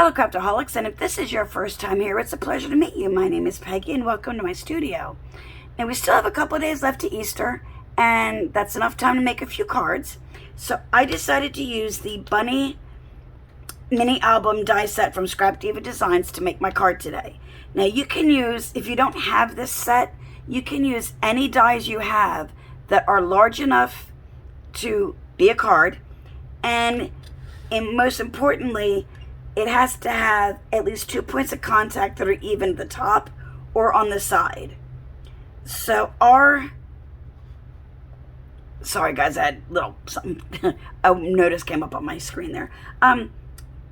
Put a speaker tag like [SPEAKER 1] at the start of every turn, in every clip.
[SPEAKER 1] Hello Craftaholics, and if this is your first time here, it's a pleasure to meet you. My name is Peggy and welcome to my studio. And we still have a couple of days left to Easter, and that's enough time to make a few cards. So I decided to use the Bunny mini album die set from Craftaholics Designs to make my card today. Now you can use, if you don't have this set, you can use any dies you have that are large enough to be a card, and most importantly, it has to have at least 2 points of contact that are even at the top or on the side. So sorry guys, I had something, a notice came up on my screen there.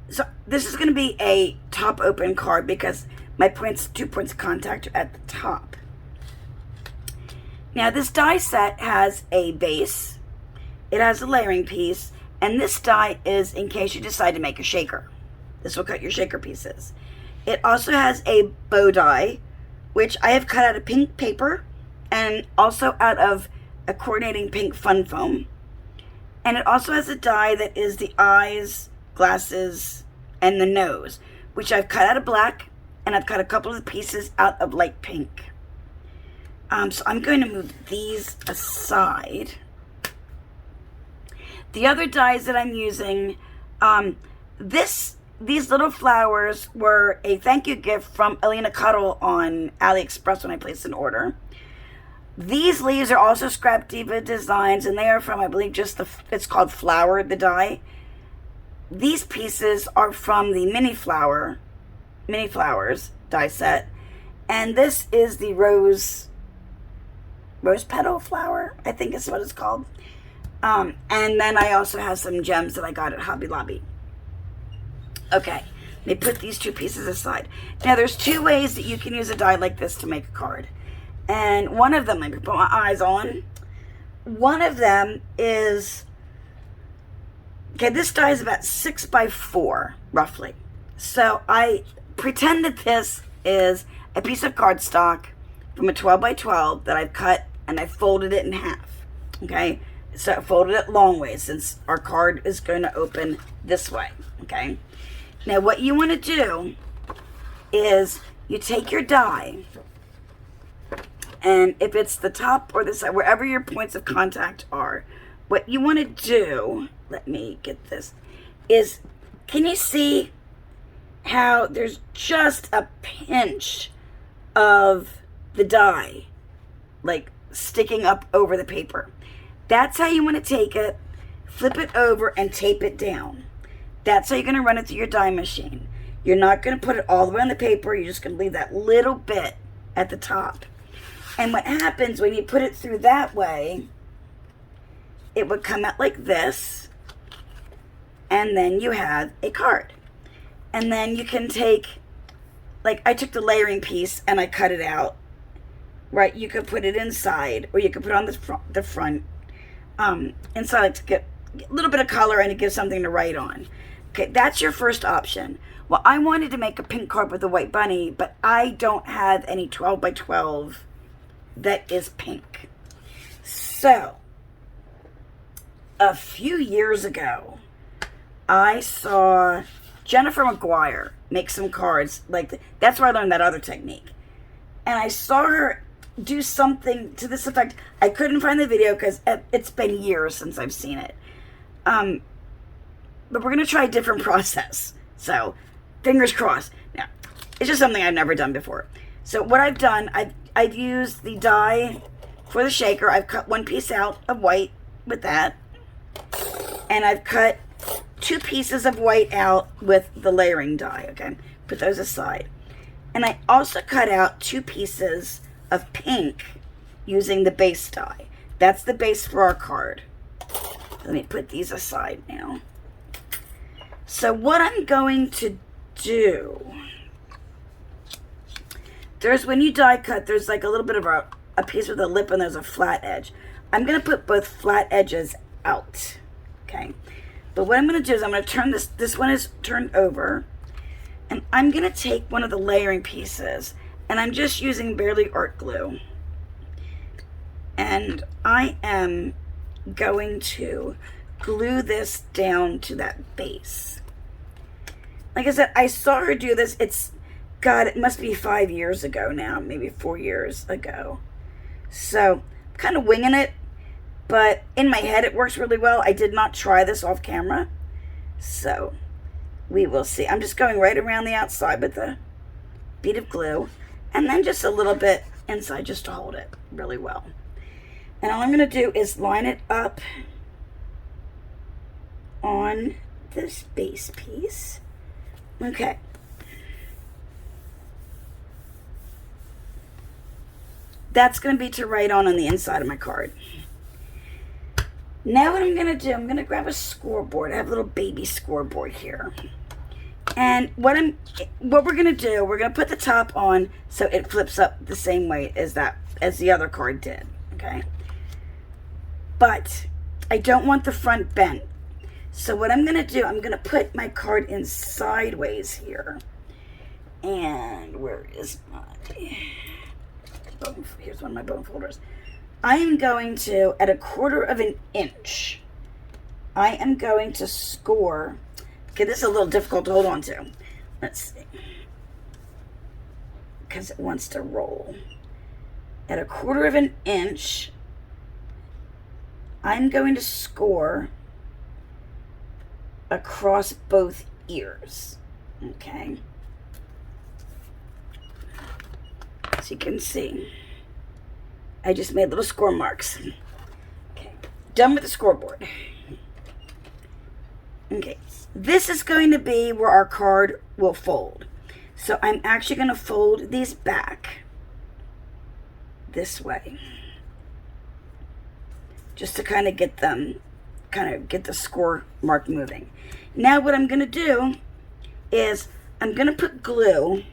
[SPEAKER 1] So this is going to be a top open card because my 2 points of contact are at the top. Now this die set has a base, it has a layering piece, and this die is in case you decide to make a shaker. This will cut your shaker pieces. It also has a bow die, which I have cut out of pink paper and also out of a coordinating pink fun foam. And it also has a die that is the eyes, glasses, and the nose, which I've cut out of black, and I've cut a couple of pieces out of light pink. So I'm going to move these aside. The other dies that I'm using, these little flowers were a thank you gift from Elena Cuddle on AliExpress when I placed an order. These leaves are also Craftaholics Designs, and they are from, I believe, it's called Flower, the die. These pieces are from the mini flowers die set, and this is the rose petal flower, I think is what it's called. And then I also have some gems that I got at Hobby Lobby. Okay, let me put these two pieces aside. Now there's two ways that you can use a die like this to make a card. And one of them, let me put my eyes on. One of them is, okay, this die is about 6 by 4, roughly. So I pretend that this is a piece of cardstock from a 12 by 12 that I've cut and I folded it in half, okay? So I folded it long ways since our card is going to open this way, okay? Now what you want to do is you take your die, and if it's the top or the side, wherever your points of contact are, what you want to do, let me get this, is can you see how there's just a pinch of the die like sticking up over the paper? That's how you want to take it, flip it over, and tape it down. That's how you're going to run it through your die machine. You're not going to put it all the way on the paper. You're just going to leave that little bit at the top. And what happens when you put it through that way, it would come out like this, and then you have a card. And then you can take, like I took the layering piece and I cut it out, right? You could put it inside, or you could put it on the front, inside to get a little bit of color and to give something to write on. Okay, that's your first option. Well, I wanted to make a pink card with a white bunny, but I don't have any 12 by 12 that is pink. So, a few years ago, I saw Jennifer McGuire make some cards. That's where I learned that other technique. And I saw her do something to this effect. I couldn't find the video because it's been years since I've seen it. But we're going to try a different process. So, fingers crossed. Now, it's just something I've never done before. So what I've done, I've used the die for the shaker. I've cut one piece out of white with that. And I've cut 2 pieces of white out with the layering die. Okay, put those aside. And I also cut out 2 pieces of pink using the base die. That's the base for our card. Let me put these aside now. So what I'm going to do, when you die cut, there's like a little bit of a piece with a lip and there's a flat edge. I'm going to put both flat edges out, okay? But what I'm going to do is I'm going to turn this one is turned over, and I'm going to take one of the layering pieces, and I'm just using barely art glue. And I am going to glue this down to that base. Like I said, I saw her do this. God, it must be 5 years ago now, maybe 4 years ago. So, I'm kind of winging it, but in my head it works really well. I did not try this off camera, so we will see. I'm just going right around the outside with a bead of glue, and then just a little bit inside just to hold it really well. And all I'm going to do is line it up on this base piece. Okay. That's going to be to write on the inside of my card. Now what I'm going to do, I'm going to grab a scoreboard. I have a little baby scoreboard here. And what we're going to do, we're going to put the top on so it flips up the same way as the other card did, okay? But I don't want the front bent. So what I'm going to do, I'm going to put my card in sideways here. And where is my bone? Here's one of my bone folders. I am going to, at 1/4 of an inch, I am going to score. Okay, this is a little difficult to hold on to. Let's see. Because it wants to roll. At 1/4 of an inch, I'm going to score across both ears. Okay. So you can see, I just made little score marks. Okay, done with the scoreboard. Okay, this is going to be where our card will fold. So I'm actually going to fold these back this way, just to kind of get them, get the score mark moving. Now what I'm going to do is I'm going to put glue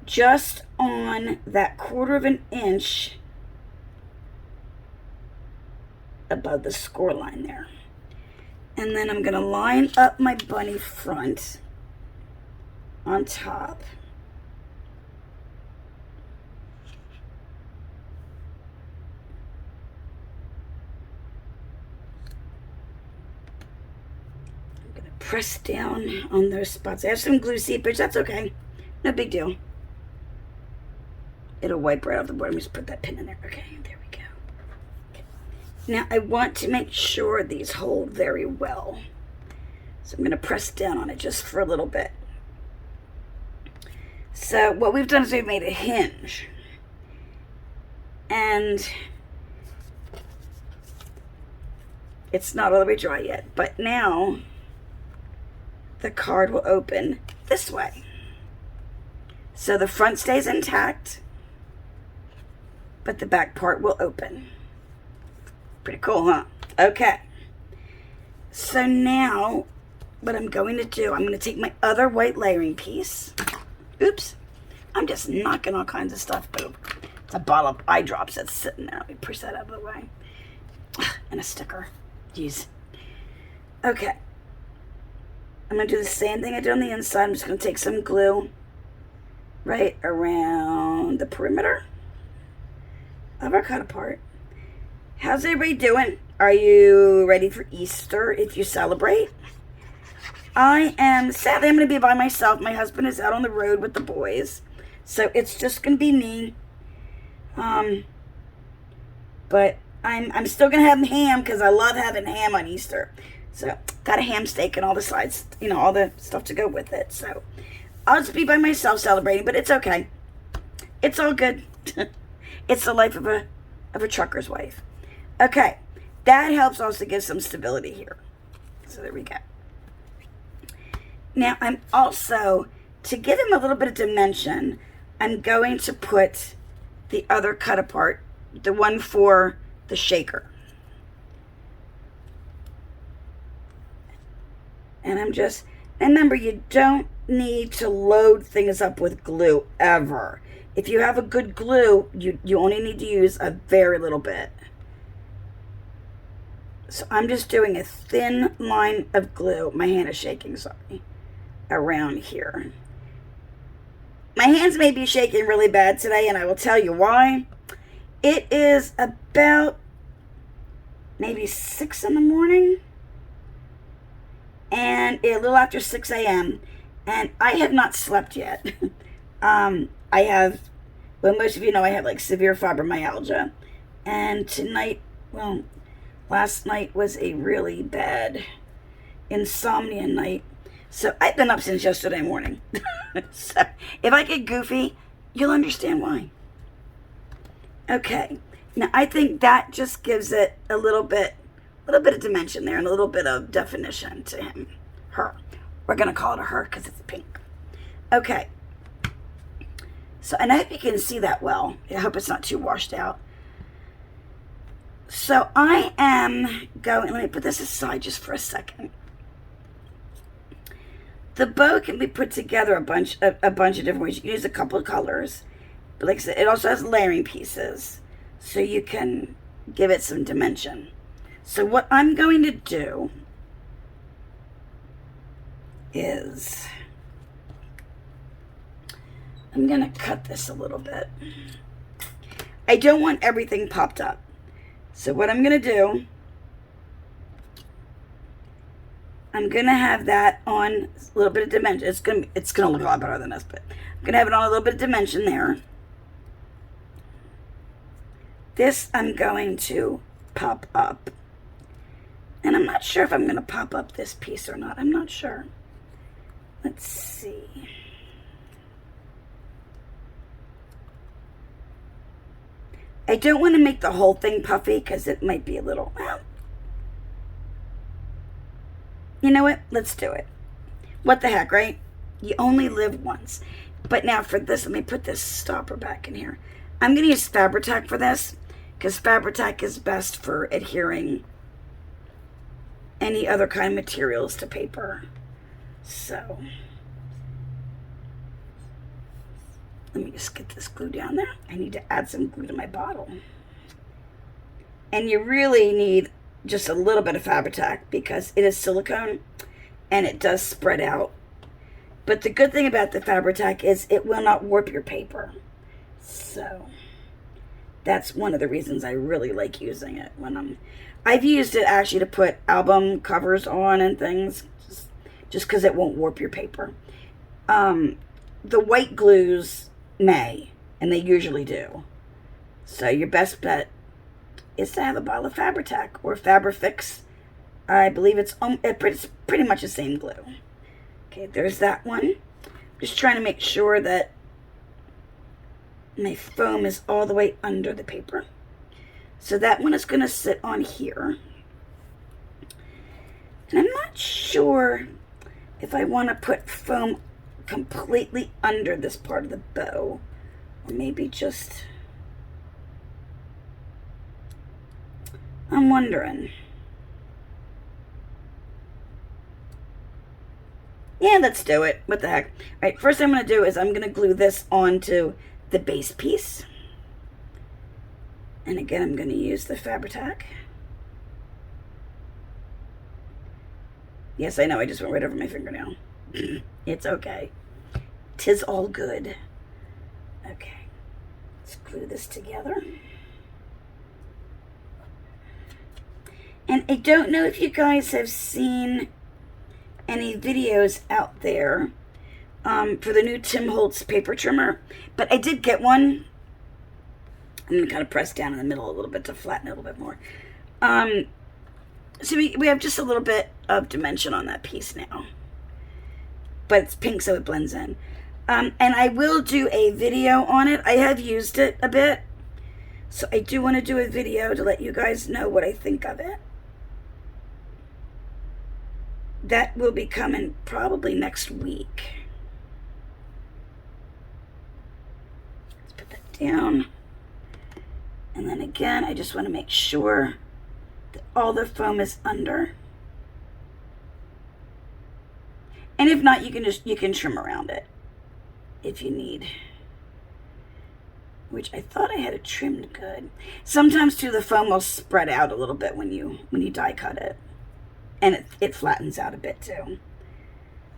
[SPEAKER 1] just on that 1/4 of an inch above the score line there. And then I'm going to line up my bunny front on top. I'm going to press down on those spots. I have some glue seepage. That's okay. No big deal. It'll wipe right off the board. Let me just put that pin in there. Okay, there we go. Okay. Now I want to make sure these hold very well. So I'm going to press down on it just for a little bit. So what we've done is we've made a hinge. And it's not all the way dry yet. But now the card will open this way. So the front stays intact, but the back part will open. Pretty cool, huh? Okay. So now, what I'm going to do, I'm going to take my other white layering piece. Oops. I'm just knocking all kinds of stuff over. It's a bottle of eye drops that's sitting there. Let me push that out of the way. And a sticker. Jeez. Okay. I'm going to do the same thing I did on the inside. I'm just going to take some glue right around the perimeter of our cut apart. How's everybody doing? Are you ready for Easter if you celebrate? I am, sadly, I'm going to be by myself. My husband is out on the road with the boys. So it's just going to be me. But I'm still going to have ham because I love having ham on Easter. So got a ham steak and all the sides, all the stuff to go with it. So I'll just be by myself celebrating, but it's okay. It's all good. It's the life of a trucker's wife. Okay, that helps also give some stability here. So there we go. Now I'm also, to give him a little bit of dimension, I'm going to put the other cut apart, the one for the shaker. And I'm just, remember, you don't need to load things up with glue ever. If you have a good glue, you only need to use a very little bit. So I'm just doing a thin line of glue. My hand is shaking, sorry. Around here. My hands may be shaking really bad today, and I will tell you why. It is about maybe 6 in the morning. and a little after 6 a.m. and I have not slept yet. I have, well, most of you know I have like severe fibromyalgia, and tonight, well, last night was a really bad insomnia night. So I've been up since yesterday morning. So if I get goofy, you'll understand why. Okay. Now I think that just gives it a little bit of dimension there and a little bit of definition to him. Her. We're going to call it a her because it's pink. Okay. So, and I hope you can see that well. I hope it's not too washed out. So I am going, let me put this aside just for a second. The bow can be put together a bunch of different ways. You can use a couple of colors. But like I said, it also has layering pieces. So you can give it some dimension. So what I'm going to do is I'm going to cut this a little bit. I don't want everything popped up. So what I'm going to do, I'm going to have that on a little bit of dimension. It's going to look a lot better than this, but I'm going to have it on a little bit of dimension there. This I'm going to pop up. And I'm not sure if I'm going to pop up this piece or not. I'm not sure. Let's see. I don't want to make the whole thing puffy because it might be a little, well, you know what? Let's do it. What the heck, right? You only live once. But now for this, let me put this stopper back in here. I'm going to use Fabri-Tac for this because Fabri-Tac is best for adhering any other kind of materials to paper. So let me just get this glue down there. I need to add some glue to my bottle. And you really need just a little bit of Fabri-Tac because it is silicone and it does spread out. But the good thing about the Fabri-Tac is it will not warp your paper. So that's one of the reasons I really like using it when I've used it actually to put album covers on and things just because it won't warp your paper. The white glues may, and they usually do. So your best bet is to have a bottle of Fabri-Tac or Fabri-Fix. I believe it's pretty much the same glue. Okay, there's that one. Just trying to make sure that my foam is all the way under the paper. So that one is going to sit on here. And I'm not sure if I want to put foam completely under this part of the bow, or maybe just, I'm wondering. Yeah, let's do it. What the heck? All right, first thing I'm going to do is I'm going to glue this onto the base piece. And again, I'm going to use the Fabri-Tac. Yes, I know, I just went right over my fingernail. It's okay. 'Tis all good. Okay, let's glue this together. And I don't know if you guys have seen any videos out there for the new Tim Holtz paper trimmer, but I did get one. I'm going to kind of press down in the middle a little bit to flatten it a little bit more. So we have just a little bit of dimension on that piece now. But it's pink, so it blends in. And I will do a video on it. I have used it a bit. So I do want to do a video to let you guys know what I think of it. That will be coming probably next week. Let's put that down. And then again, I just want to make sure that all the foam is under. And if not, you can trim around it if you need. Which I thought I had it trimmed good. Sometimes too, the foam will spread out a little bit when you die cut it. And it flattens out a bit too.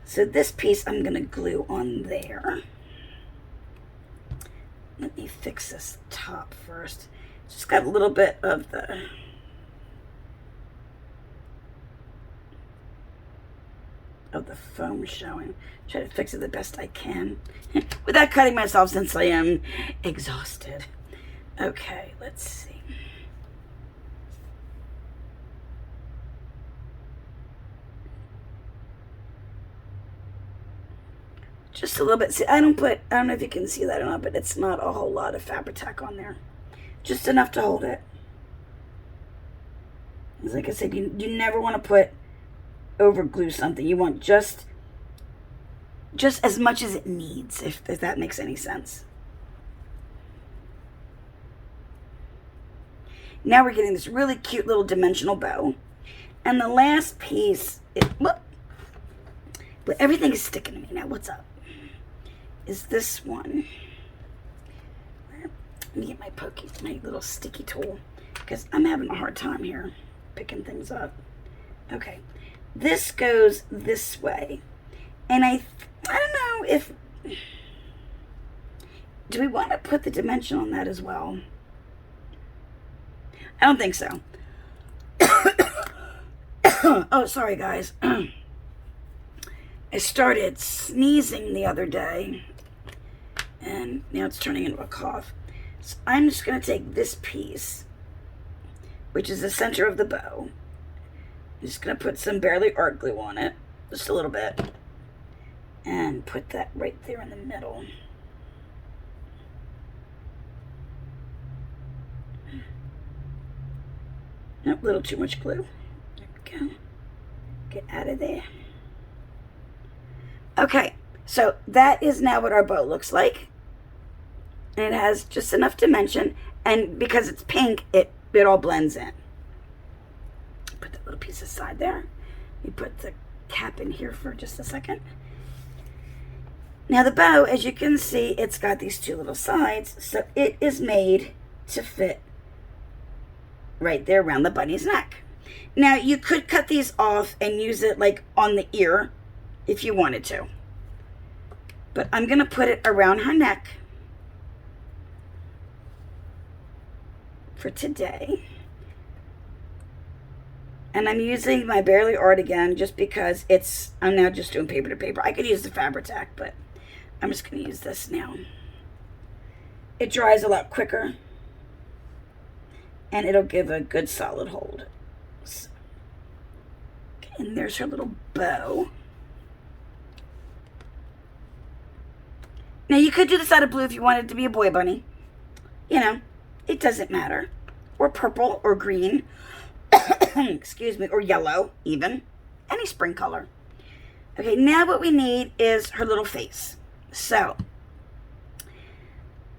[SPEAKER 1] So this piece I'm going to glue on there. Let me fix this top first. Just got a little bit of the of the foam showing. Try to fix it the best I can without cutting myself since I am exhausted. Okay, let's see. Just a little bit. See, I don't know if you can see that or not, but it's not a whole lot of Fabri-Tac on there. Just enough to hold it. Like I said, you never want to put over glue something. You want just as much as it needs, if that makes any sense. Now we're getting this really cute little dimensional bow. And the last piece, but everything is sticking to me now. What's up? Is this one. Let me get my little sticky tool, because I'm having a hard time here picking things up. Okay, this goes this way, and I don't know if, do we want to put the dimension on that as well? I don't think so. Oh, sorry guys. I started sneezing the other day, and now it's turning into a cough. So I'm just going to take this piece, which is the center of the bow. I'm just going to put some barely art glue on it, just a little bit, and put that right there in the middle. Nope, a little too much glue. There we go. Get out of there. Okay, so that is now what our bow looks like. And it has just enough dimension, and because it's pink, it all blends in. Put that little piece aside there. We put the cap in here for just a second. Now the bow, as you can see, it's got these two little sides, so it is made to fit right there around the bunny's neck. Now you could cut these off and use it like on the ear if you wanted to, but I'm gonna put it around her neck for today. And I'm using my Barely Art again just because I'm now just doing paper to paper. I could use the Fabri-Tac, but I'm just going to use this now. It dries a lot quicker, and it'll give a good solid hold. So, okay, and there's her little bow. Now you could do this out of blue if you wanted it to be a boy bunny. You know, it doesn't matter. Or purple or green. Excuse me, or yellow even. Any spring color. Okay, now what we need is her little face. So,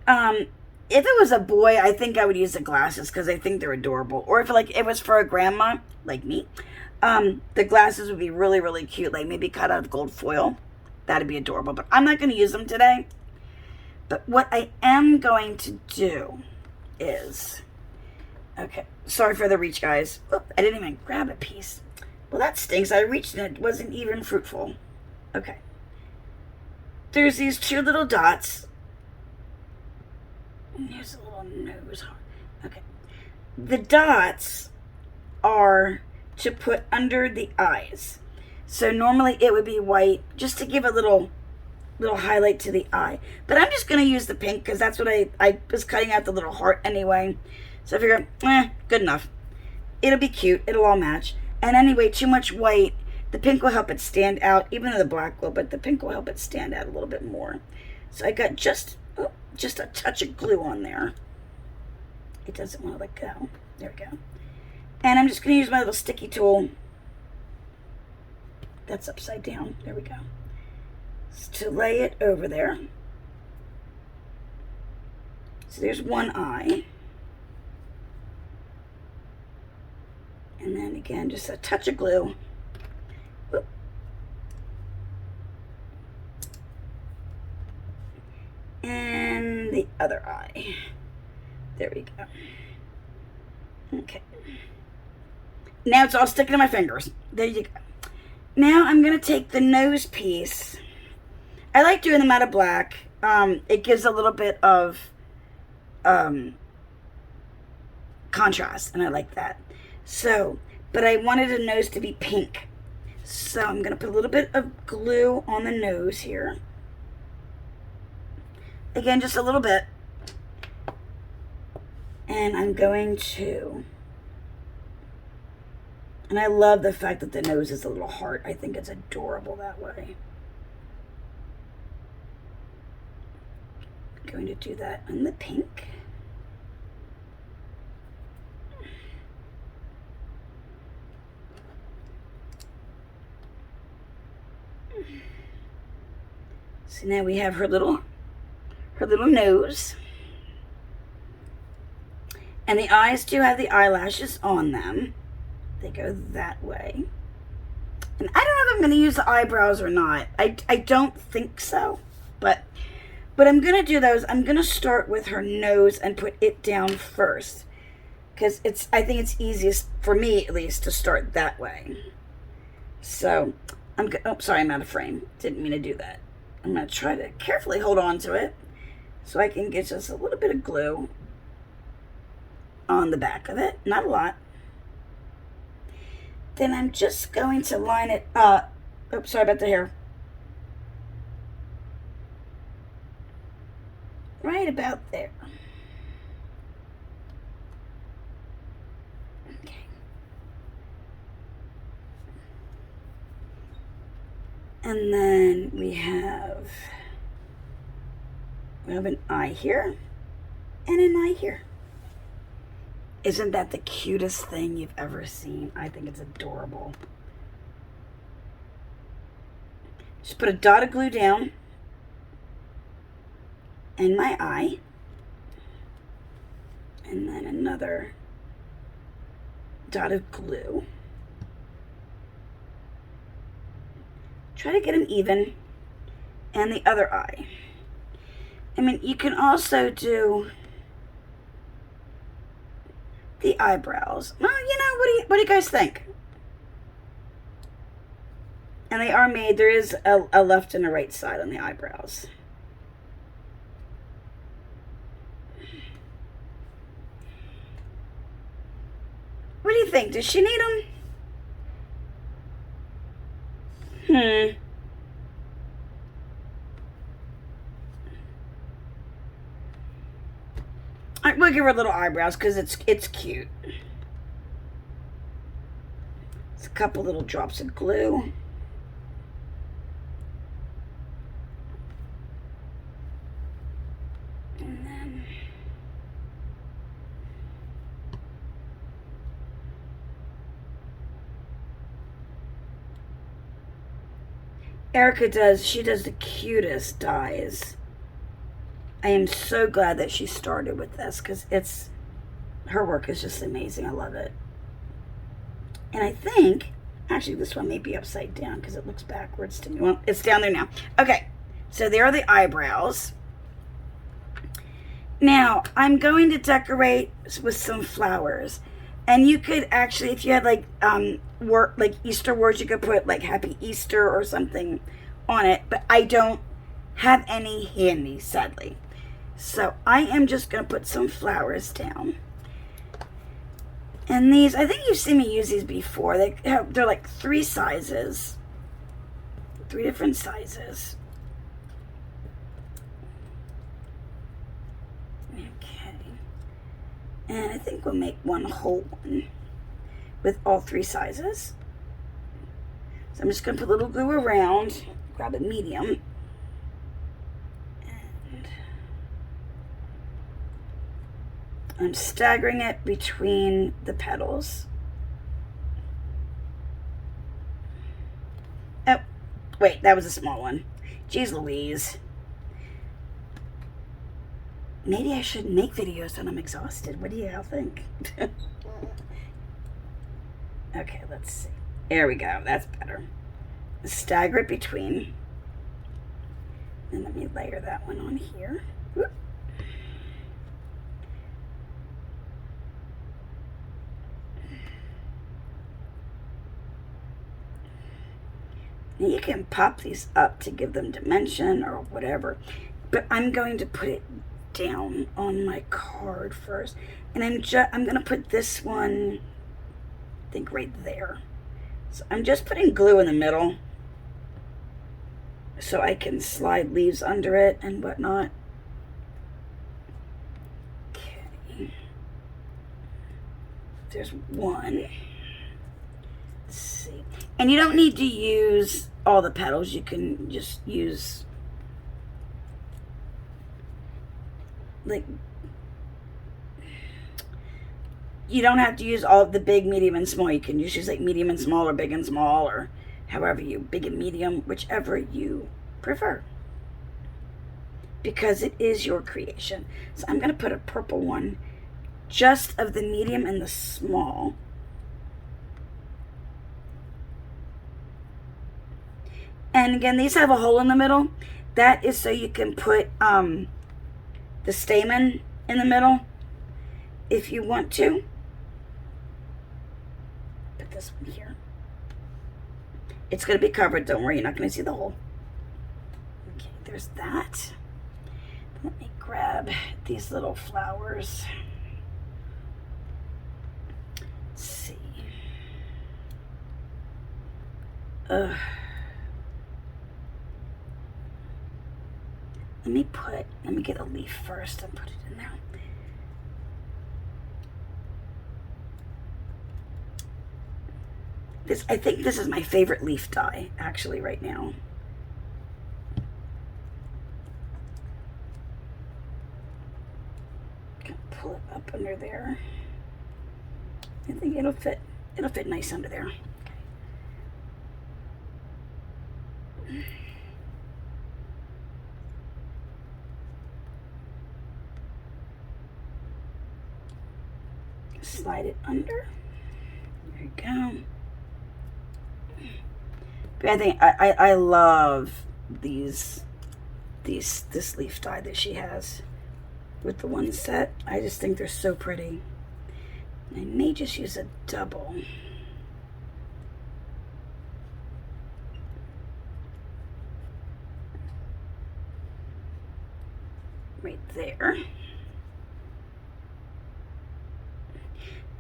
[SPEAKER 1] if it was a boy, I think I would use the glasses because I think they're adorable. Or if it was for a grandma, like me, the glasses would be really, really cute. Like maybe cut out of gold foil. That'd be adorable. But I'm not going to use them today. But what I am going to do is... Okay, sorry for the reach, guys. Oop, I didn't even grab a piece. Well, that stinks. I reached and it wasn't even fruitful. Okay. There's these two little dots. And here's a little nose. Okay. The dots are to put under the eyes. So normally it would be white just to give a little highlight to the eye. But I'm just going to use the pink because that's what I was cutting out the little heart anyway. So I figured, good enough. It'll be cute. It'll all match. And anyway, too much white, the pink will help it stand out, even though the black will, but the pink will help it stand out a little bit more. So I got just a touch of glue on there. It doesn't want to let go. There we go. And I'm just going to use my little sticky tool. That's upside down. There we go. To lay it over there. So there's one eye. And then again, just a touch of glue. Whoop. And the other eye. There we go. Okay. Now it's all sticking to my fingers. There you go. Now I'm going to take the nose piece. I like doing them out of black. It gives a little bit of contrast, and I like that. So, but I wanted a nose to be pink. So I'm going to put a little bit of glue on the nose here. Again, just a little bit. And I'm going to... And I love the fact that the nose is a little heart. I think it's adorable that way. I'm going to do that on the pink. So now we have her little nose. And the eyes do have the eyelashes on them. They go that way. And I don't know if I'm going to use the eyebrows or not. I don't think so. But I'm going to do those. I'm going to start with her nose and put it down first. Because I think it's easiest, for me at least, to start that way. So, oh, sorry, I'm out of frame. Didn't mean to do that. I'm going to try to carefully hold on to it so I can get just a little bit of glue on the back of it. Not a lot. Then I'm just going to line it up. Oops, sorry about the hair. Right about there. Okay. And then we have an eye here and an eye here. Isn't that the cutest thing you've ever seen? I think it's adorable. Just put a dot of glue down and my eye. And then another dot of glue. Try to get them even. And the other eye. I mean, you can also do the eyebrows. Well, you know, what do you guys think? And they are made, there is a left and a right side on the eyebrows. What do you think? Does she need them? All right, we'll give her little eyebrows because it's cute. It's a couple little drops of glue. And then Erica she does the cutest dies. I am so glad that she started with this because her work is just amazing. I love it. And I think, actually this one may be upside down because it looks backwards to me. Well, it's down there now. Okay, so there are the eyebrows. Now, I'm going to decorate with some flowers. And you could actually, if you had like Easter words, you could put like Happy Easter or something on it. But I don't have any handy, sadly. So I am just going to put some flowers down. And these, I think you've seen me use these before. They're like 3 sizes. 3 different sizes. Okay. And I think we'll make one whole one with all 3 sizes. So I'm just going to put a little glue around. Grab a medium. I'm staggering it between the petals. Oh, wait, that was a small one. Jeez Louise. Maybe I should make videos when I'm exhausted. What do you all think? Okay, let's see. There we go. That's better. Stagger it between. And let me layer that one on here. Whoop. You can pop these up to give them dimension or whatever, but I'm going to put it down on my card first, and I'm going to put this one, I think right there, So I'm just putting glue in the middle so I can slide leaves under it and whatnot. Okay. There's one. Let's see. And you don't need to use all the petals. You can just use like, you don't have to use all of the big, medium, and small. You can just use like medium and small, or big and small, or however you, big and medium, whichever you prefer. Because it is your creation. So I'm going to put a purple one, just of the medium and the small. And again, these have a hole in the middle. That is so you can put the stamen in the middle if you want to. Put this one here. It's going to be covered. Don't worry, you're not going to see the hole. Okay, there's that. Let me grab these little flowers. Let's see. Let me get a leaf first and put it in there. I think this is my favorite leaf dye, actually, right now. Pull it up under there. I think it'll fit nice under there. Okay. Slide it under. There you go. But I think I love this leaf dye that she has with the one set. I just think they're so pretty. I may just use a double. Right there.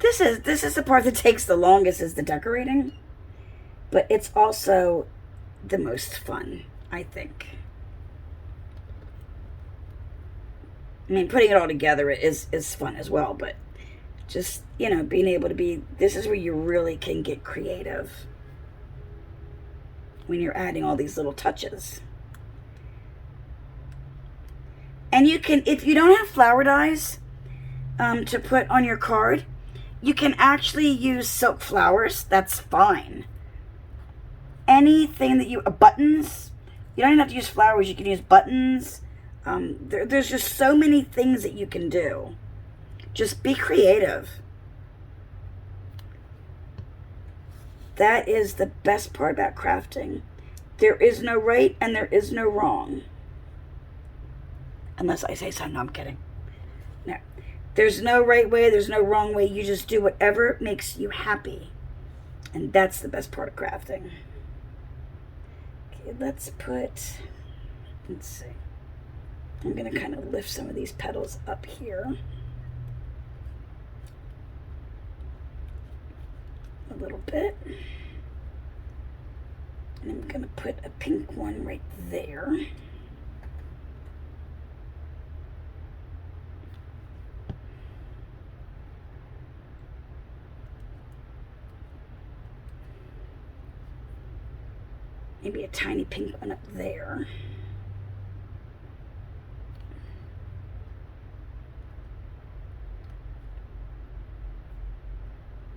[SPEAKER 1] This is the part that takes the longest, is the decorating. But it's also the most fun, I think. I mean, putting it all together is fun as well, but just, you know, being able to be, this is where you really can get creative when you're adding all these little touches. And you can, if you don't have flower dyes to put on your card, you can actually use silk flowers. That's fine. Anything that you, buttons, you don't even have to use flowers. You can use buttons. There's just so many things that you can do. Just be creative. That is the best part about crafting. There is no right and there is no wrong. Unless I say so. No, I'm kidding. No. There's no right way. There's no wrong way. You just do whatever makes you happy. And that's the best part of crafting. Okay, let's see. I'm going to kind of lift some of these petals up here. A little bit. And I'm going to put a pink one right there. Maybe a tiny pink one up there.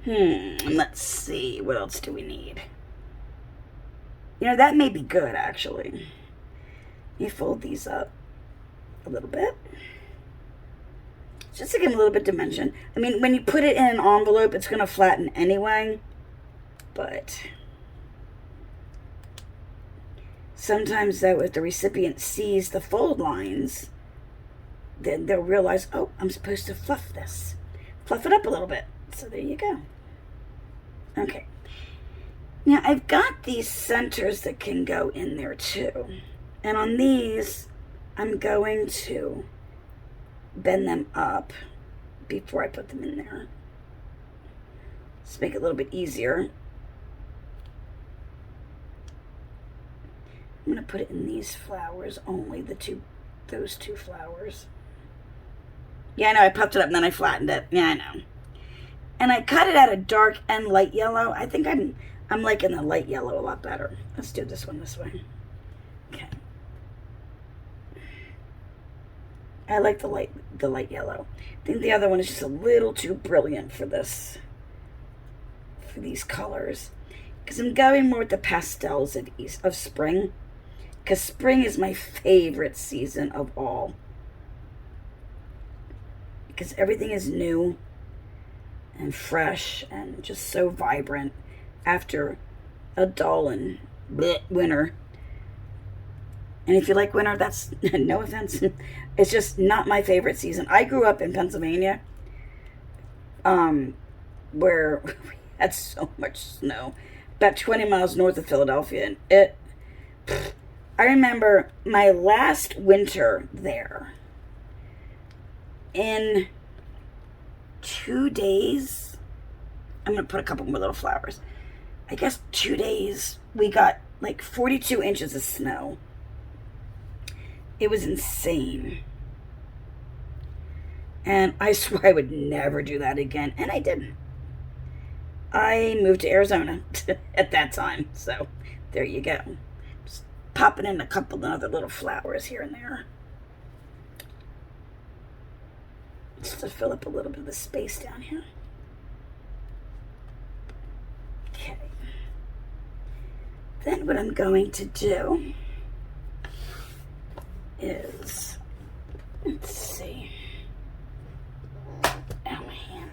[SPEAKER 1] Let's see. What else do we need? You know, that may be good, actually. You fold these up a little bit. Just to give them a little bit of dimension. I mean, when you put it in an envelope, it's going to flatten anyway. But sometimes, though, if the recipient sees the fold lines, then they'll realize, oh, I'm supposed to fluff this. Fluff it up a little bit. So there you go. Okay. Now, I've got these centers that can go in there, too. And on these, I'm going to bend them up before I put them in there. Just make it a little bit easier. I'm going to put it in these flowers only, those two flowers. Yeah, I know, I puffed it up and then I flattened it. Yeah, I know. And I cut it out of dark and light yellow. I think I'm liking the light yellow a lot better. Let's do this one this way. Okay. I like the light yellow. I think the other one is just a little too brilliant for this, for these colors. Because I'm going more with the pastels of spring. Because spring is my favorite season of all. Because everything is new and fresh and just so vibrant after a dull and bleh winter. And if you like winter, that's no offense. It's just not my favorite season. I grew up in Pennsylvania, where we had so much snow, about 20 miles north of Philadelphia. And I remember my last winter there. In 2 days, I'm going to put a couple more little flowers. I guess 2 days, we got like 42 inches of snow. It was insane. And I swear I would never do that again. And I didn't. I moved to Arizona at that time. So there you go. Just popping in a couple of other little flowers here and there. Just to fill up a little bit of the space down here. Okay. Then what I'm going to do is, let's see. Ow, my hand.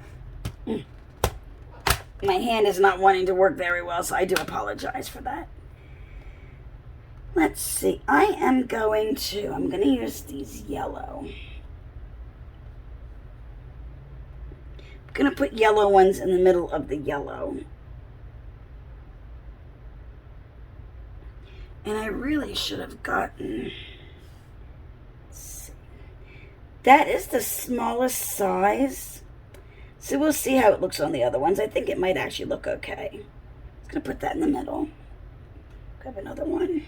[SPEAKER 1] My hand is not wanting to work very well, so I do apologize for that. Let's see. I'm going to use these yellow. I'm going to put yellow ones in the middle of the yellow. And I really should have gotten... That is the smallest size. So we'll see how it looks on the other ones. I think it might actually look okay. I'm going to put that in the middle. Grab another one.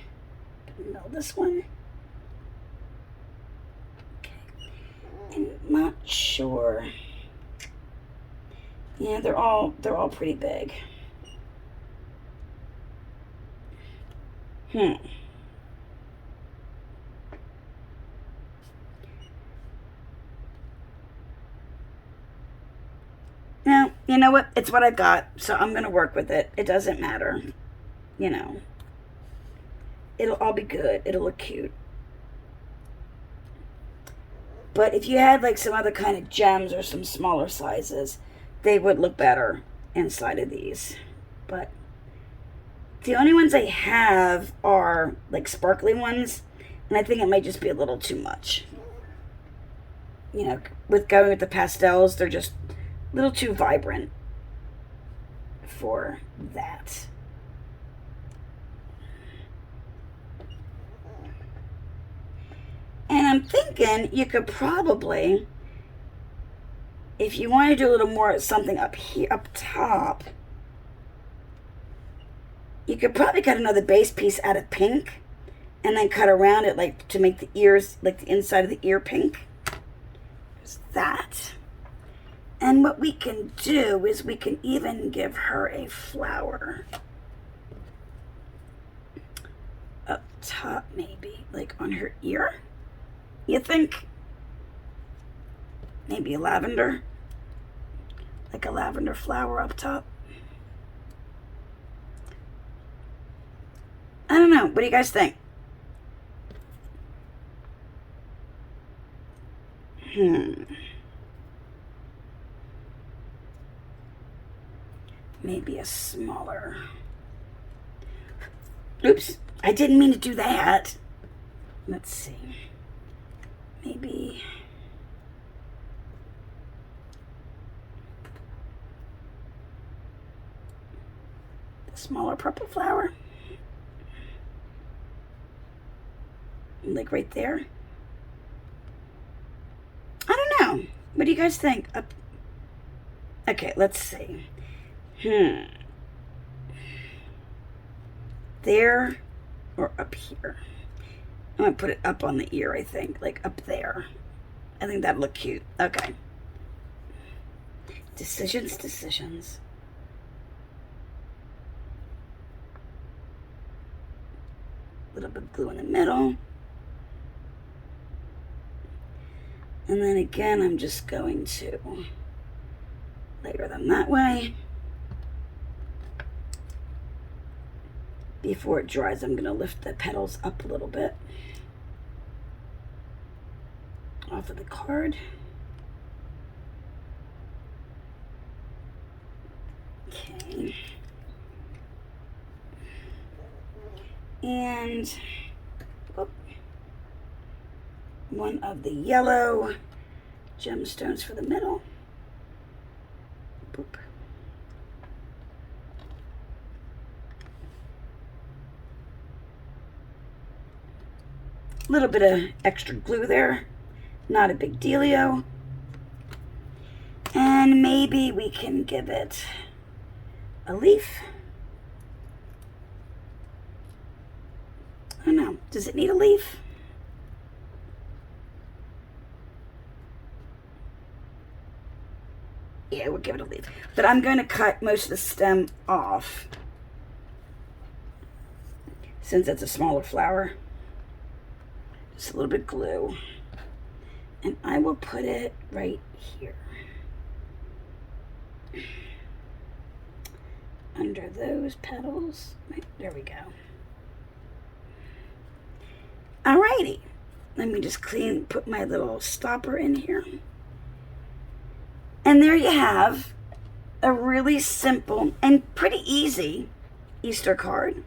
[SPEAKER 1] Put in the middle of this one. Okay. I'm not sure. Yeah, they're all pretty big. Now, you know what? It's what I got, so I'm going to work with it. It doesn't matter. You know. It'll all be good. It'll look cute. But if you had like some other kind of gems or some smaller sizes, they would look better inside of these. But the only ones I have are like sparkly ones, and I think it might just be a little too much. You know, with going with the pastels, they're just a little too vibrant for that. And I'm thinking you could probably, if you want to do a little more something up here, up top, you could probably cut another base piece out of pink and then cut around it like to make the ears, like the inside of the ear pink. There's that. And what we can do is we can even give her a flower up top, maybe, like on her ear. You think? Maybe a lavender, like a lavender flower up top. I don't know. What do you guys think? Maybe a smaller. Oops, I didn't mean to do that. Let's see. Maybe the smaller purple flower. Like right there. I don't know. What do you guys think? Okay, let's see. There or up here. I'm going to put it up on the ear, I think, like up there. I think that'd look cute. Okay. Decisions, decisions. A little bit of glue in the middle. And then again, I'm just going to layer them that way. Before it dries, I'm going to lift the petals up a little bit off of the card. Okay. And whoop, one of the yellow gemstones for the middle. Boop. A little bit of extra glue there, not a big dealio. And maybe we can give it a leaf. I don't know, does it need a leaf? Yeah, we'll give it a leaf. But I'm going to cut most of the stem off since it's a smaller flower. Just a little bit of glue. And I will put it right here. Under those petals. Right, there we go. Alrighty. Let me just put my little stopper in here. And there you have a really simple and pretty easy Easter card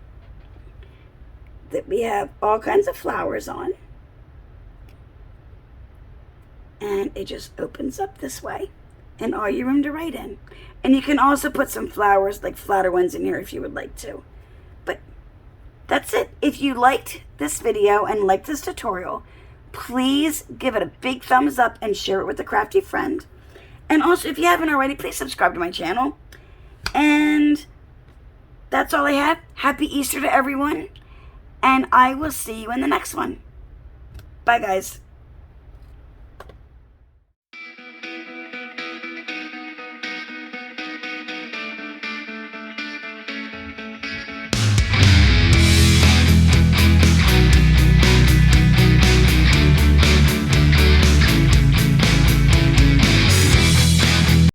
[SPEAKER 1] that we have all kinds of flowers on. And it just opens up this way and all your room to write in. And you can also put some flowers, like flatter ones in here if you would like to. But that's it. If you liked this video and liked this tutorial, please give it a big thumbs up and share it with a crafty friend. And also, if you haven't already, please subscribe to my channel. And that's all I have. Happy Easter to everyone. And I will see you in the next one. Bye, guys.